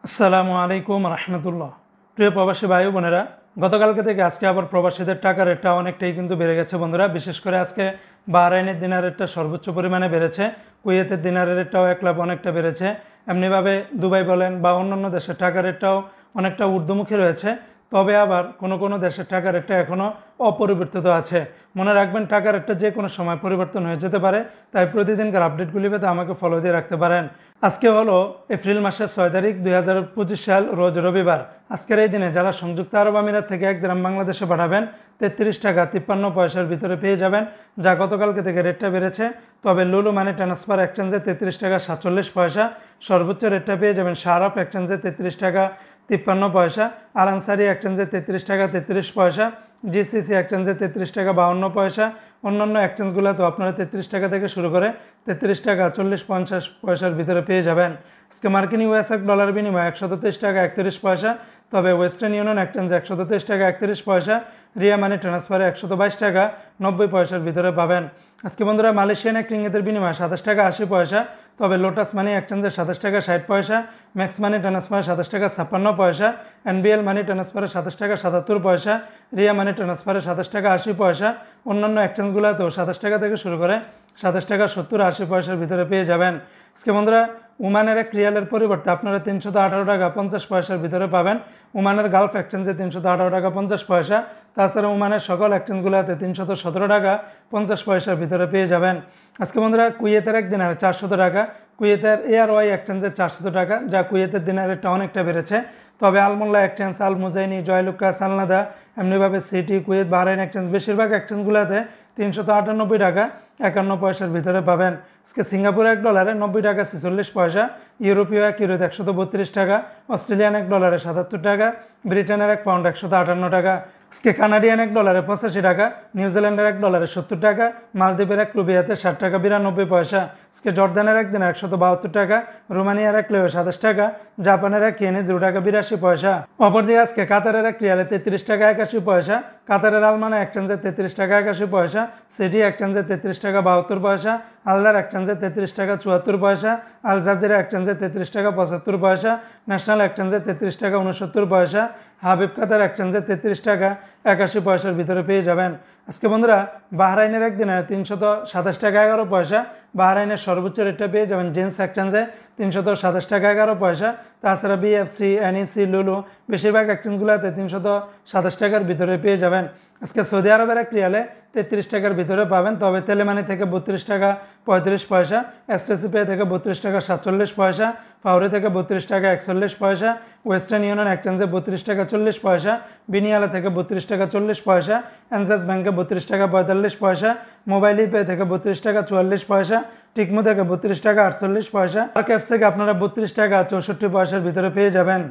আসসালামু আলাইকুম রহমতুল্লাহ। প্রিয় প্রবাসী ভাই বোনেরা, গতকালকে থেকে আজকে আবার প্রবাসীদের টাকা রেটটা অনেকটাই কিন্তু বেড়ে গেছে বন্ধুরা। বিশেষ করে আজকে বাহরাইনের দিনার রেটটা সর্বোচ্চ পরিমাণে বেড়েছে, কুয়েতের দিনারের রেটটাও এক লাভ অনেকটা বেড়েছে। এমনিভাবে দুবাই বলেন বা অন্যান্য দেশের টাকা রেটটাও অনেকটা ঊর্ধ্বমুখী রয়েছে। তবে আবার কোনো কোনো দেশের টাকা রেটটা এখনও অপরিবর্তিত আছে। মনে রাখবেন, টাকা রেটটা যে কোনো সময় পরিবর্তন হয়ে যেতে পারে, তাই প্রতিদিনকার আপডেটগুলি পেতে আমাকে ফলো দিয়ে রাখতে পারেন। আজকে হলো এপ্রিল মাসের 6 তারিখ 2025 সাল, রোজ রবিবার। আজকের এই দিনে যারা সংযুক্ত আরব আমিরাত থেকে 1 দিরহাম বাংলাদেশে পাঠাবেন 33 টাকা 53 পয়সার ভিতরে পেয়ে যাবেন, যা গতকালকে থেকে রেটটা বেড়েছে। তবে লুলু মানি ট্রান্সফার এক্সচেঞ্জে 33 টাকা 47 পয়সা, সর্বোচ্চ রেটটা পেয়ে যাবেন শারাফ এক্সচেঞ্জে 33 টাকা 53 পয়সা, আল আনসারি এক্সচেঞ্জে 33 টাকা 33 পয়সা, জিসিসি এক্সচেঞ্জে 33 টাকা 52 পয়সা। অন্যান্য এক্সচেঞ্জগুলোতেও আপনারা 33 টাকা থেকে শুরু করে 33 টাকা 40-50 পয়সার ভিতরে পেয়ে যাবেন। আজকে মার্কিন ইউএস ডলার বিনিময় 123 টাকা 31 পয়সা। তবে ওয়েস্টার্ন ইউনিয়ন এক্সচেঞ্জে 123 টাকা 31 পয়সা, রিয়া মানি ট্রান্সফারে 122 টাকা 90 পয়সার ভিতরে পাবেন। আজকে বন্ধুরা মালয়েশিয়ান এক রিঙ্গিতের বিনিময় 27 টাকা 80 পয়সা। তবে লোটাস মানি এক্সচেঞ্জে 27 টাকা 60 পয়সা, ম্যাক্স মানি ট্রান্সফারে 27 টাকা 56 পয়সা, এনবিএল মানি ট্রান্সফারে 27 টাকা 77 পয়সা, রিয়া মানি ট্রান্সফারে 27 টাকা 80 পয়সা। অন্যান্য এক্সচেঞ্জগুলোতেও 27 টাকা থেকে শুরু করে 27 টাকা 70-80 পয়সার ভিতরে পেয়ে যাবেন। আজকে বন্ধুরা ওমানের এক রিয়ালের পরিবর্তে আপনারা 318 টাকা 50 পয়সার ভিতরে পাবেন। ওমানের গালফ এক্সচেঞ্জে 318 টাকা 50 পয়সা। তাছাড়া ওমানের সকল এক্সচেঞ্জগুলোতে 317 টাকা 50 পয়সার ভিতরে পেয়ে যাবেন। আজকে বন্ধুরা কুয়েতের এক দিনারে 400 টাকা, কুয়েতের এআরওয়াই এক্সচেঞ্জে 400 টাকা, যা কুয়েতের দিনারেরটা অনেকটা বেড়েছে। তবে আলমোল্লা এক্সচেঞ্জ, আল মুজাইনি, জয়লুক্কা, সালনাদা, এমনিভাবে সিটি, কুয়েত, বাহরাইন এক্সচেঞ্জ বেশিরভাগ এক্সচেঞ্জগুলোতে 398 টাকা 51 পয়সার ভিতরে পাবেন। আজকে সিঙ্গাপুর এক ডলারে 90 টাকা 46 পয়সা, ইউরোপীয় এক ইউরোতে 132 টাকা, অস্ট্রেলিয়ান এক ডলারে 77 টাকা, ব্রিটেনের এক পাউন্ড 158 টাকা। আজকে কানাডিয়ান এক ডলারে 85 টাকা, নিউজিল্যান্ডের এক ডলারে 70 টাকা, মালদ্বীপের এক রুপিয়াতে 60 টাকা 92 পয়সা। আজকে জর্দানের এক দিনে 172 টাকা, রোমানিয়ার এক লেও 27 টাকা, জাপানের এক ইয়েনে 0 টাকা 82 পয়সা। অপরদিকে আজকে কাতারের এক রিয়ালে 33 টাকা 81 পয়সা, কাতারের আলমানা এক্সচেঞ্জে 33 টাকা 81 পয়সা, সিটি এক্সচেঞ্জে 33 টাকা 72 পয়সা, আলদার এক্সচেঞ্জে 33 টাকা 74 পয়সা, আল জাজিরা এক্সচেঞ্জে 33 টাকা 75 পয়সা, ন্যাশনাল এক্সচেঞ্জে 33 টাকা 69 পয়সা, হাবিব কাতার এক্সচেঞ্জে 33 টাকা 81 পয়সার ভিতরে পেয়ে যাবেন। আজকে বন্ধুরা বাহরাইনের একদিনে 327 টাকা 11 পয়সা, বাহরাইনের সর্বোচ্চ রেটটা পেয়ে যাবেন জিন্স এক্সচেঞ্জে 327 টাকা 11 পয়সা। তাছাড়া বিএফসি, এনইসি, লুলু বেশিরভাগ এক্সচেঞ্জগুলোতে 327 টাকার ভিতরে পেয়ে যাবেন। আজকে সৌদি আরবের এক রিয়ালে 33 টাকার ভিতরে পাবেন। তবে তেলেমানি থেকে 32 টাকা 35 পয়সা, এসটিসি পে থেকে 32 টাকা 47 পয়সা, ফাউরি থেকে 32 টাকা 41 পয়সা, ওয়েস্টার্ন ইউনিয়ন এক্সচেঞ্জে 32 টাকা 40 পয়সা, বিনিয়ালা থেকে 32 টাকা 40 পয়সা, এনজাস ব্যাংকে 32 টাকা 45 পয়সা, মোবাইল পে থেকে 32 টাকা 44 পয়সা, টিকমো থেকে 32 টাকা 48 পয়সা, আর ক্যাপস থেকে আপনারা 32 টাকা 64 পয়সার ভিতরে পেয়ে যাবেন।